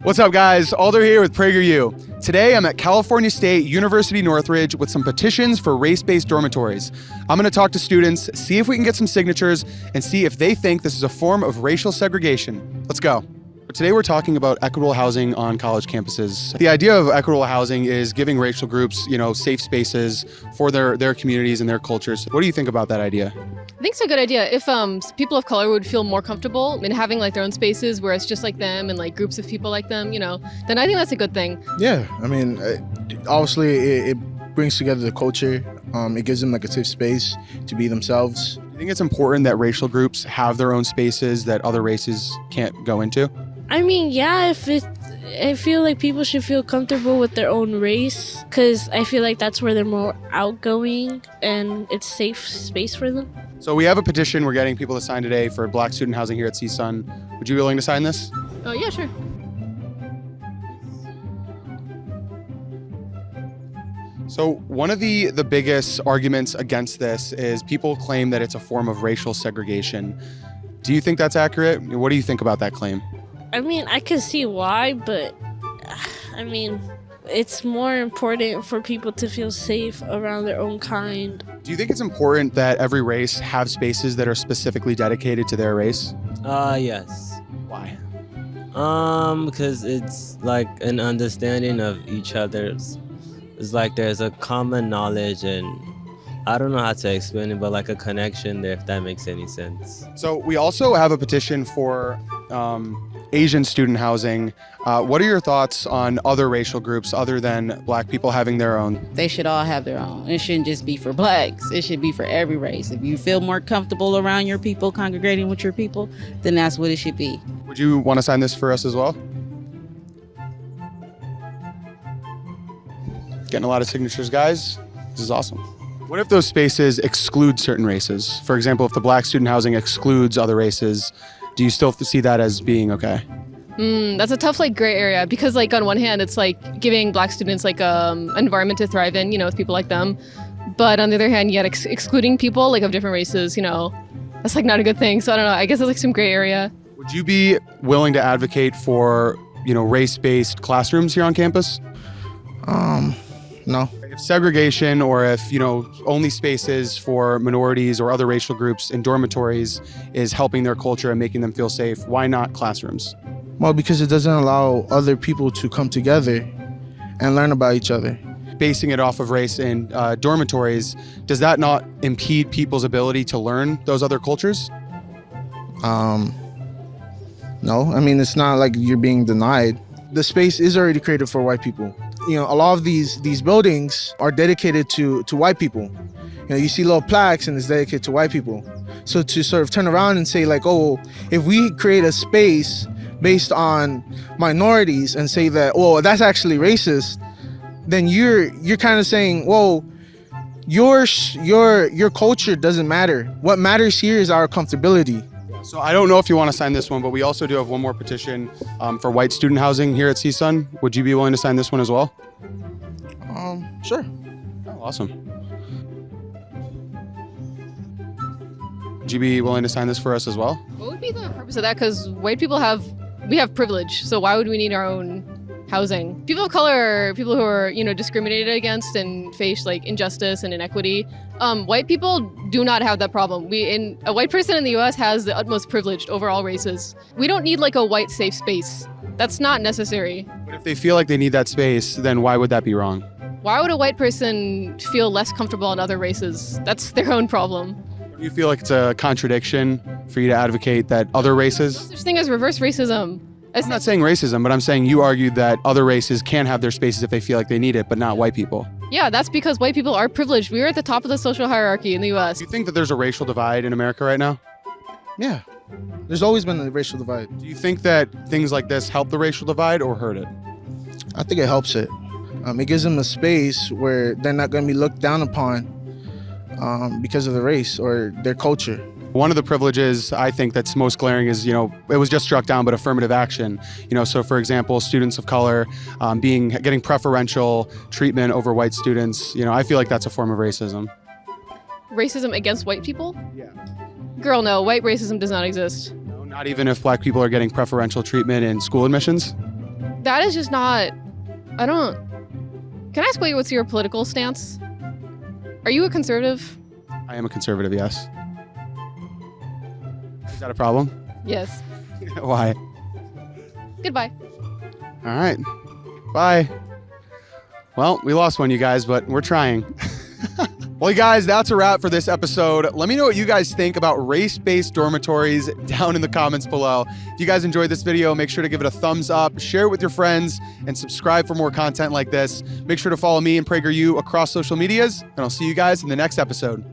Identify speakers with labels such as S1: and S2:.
S1: What's up, guys? Aldo here with PragerU. Today, I'm at California State University Northridge with some petitions for race-based dormitories. I'm going to talk to students, see if we can get some signatures, and see if they think this is a form of racial segregation. Let's go. Today, we're talking about equitable housing on college campuses. The idea of equitable housing is giving racial groups, safe spaces for their communities and their cultures. What do you think about that idea?
S2: I think it's a good idea. If people of color would feel more comfortable in having their own spaces where it's just like them and groups of people like them, then I think that's a good thing.
S3: Yeah, I mean, obviously it brings together the culture. It gives them a safe space to be themselves.
S1: Do you think it's important that racial groups have their own spaces that other races can't go into?
S4: I mean, yeah, I feel like people should feel comfortable with their own race because I feel like that's where they're more outgoing and it's safe space for them.
S1: So we have a petition we're getting people to sign today for Black student housing here at CSUN. Would you be willing to sign this?
S2: Oh, yeah, sure.
S1: So one of the biggest arguments against this is people claim that it's a form of racial segregation. Do you think that's accurate? What do you think about that claim?
S4: I mean, I can see why, but I mean, it's more important for people to feel safe around their own kind.
S1: Do you think it's important that every race have spaces that are specifically dedicated to their race?
S5: Yes.
S1: Why?
S5: Because it's an understanding of each other's. It's there's a common knowledge and I don't know how to explain it, but a connection there, if that makes any sense.
S1: So we also have a petition for Asian student housing. What are your thoughts on other racial groups other than Black people having their own?
S6: They should all have their own. It shouldn't just be for Blacks. It should be for every race. If you feel more comfortable around your people, congregating with your people, then that's what it should be.
S1: Would you want to sign this for us as well? Getting a lot of signatures, guys. This is awesome. What if those spaces exclude certain races? For example, if the Black student housing excludes other races, do you still see that as being okay?
S2: That's a tough gray area because on one hand it's giving Black students an environment to thrive in, with people like them, but on the other hand yet excluding people of different races, that's not a good thing. So I don't know, I guess it's some gray area.
S1: Would you be willing to advocate for race-based classrooms here on campus?
S3: No.
S1: If segregation or if only spaces for minorities or other racial groups in dormitories is helping their culture and making them feel safe, why not classrooms?
S3: Well, because it doesn't allow other people to come together and learn about each other.
S1: Basing it off of race in dormitories, does that not impede people's ability to learn those other cultures?
S3: No, I mean, it's not like you're being denied. The space is already created for white people. A lot of these buildings are dedicated to white people. You see little plaques and it's dedicated to white people. So to sort of turn around and say oh, if we create a space based on minorities and say that, well, that's actually racist, then you're kind of saying, well, your culture doesn't matter. What matters here is our comfortability.
S1: So I don't know if you want to sign this one, but we also do have one more petition for white student housing here at CSUN. Would you be willing to sign this one as well?
S3: Sure.
S1: Oh, awesome. Would you be willing to sign this for us as well?
S2: What would be the purpose of that? Because white people have privilege, so why would we need our own housing? People of color, people who are discriminated against and face injustice and inequity. White people do not have that problem. A white person in the U.S. has the utmost privilege over all races. We don't need a white safe space. That's not necessary.
S1: But if they feel like they need that space, then why would that be wrong?
S2: Why would a white person feel less comfortable in other races? That's their own problem.
S1: Do you feel like it's a contradiction for you to advocate that other races?
S2: There's such thing as reverse racism.
S1: I'm not saying racism, but I'm saying you argued that other races can have their spaces if they feel like they need it, but not white people.
S2: Yeah, that's because white people are privileged. We are at the top of the social hierarchy in the U.S.
S1: Do you think that there's a racial divide in America right now?
S3: Yeah. There's always been a racial divide.
S1: Do you think that things like this help the racial divide or hurt it?
S3: I think it helps it. It gives them a space where they're not going to be looked down upon because of the race or their culture.
S1: One of the privileges I think that's most glaring is, it was just struck down, but affirmative action. So for example, students of color getting preferential treatment over white students. I feel like that's a form of racism.
S2: Racism against white people?
S1: Yeah.
S2: Girl, no, white racism does not exist.
S1: No, not even if Black people are getting preferential treatment in school admissions?
S2: that is just not. I don't. Can I ask what's your political stance? Are you a conservative?
S1: I am a conservative, yes. Is that a problem?
S2: Yes.
S1: Why?
S2: Goodbye.
S1: All right. Bye. Well, we lost one, you guys, but we're trying. Well, you guys, that's a wrap for this episode. Let me know what you guys think about race-based dormitories down in the comments below. If you guys enjoyed this video, make sure to give it a thumbs up, share it with your friends, and subscribe for more content like this. Make sure to follow me and PragerU across social medias, and I'll see you guys in the next episode.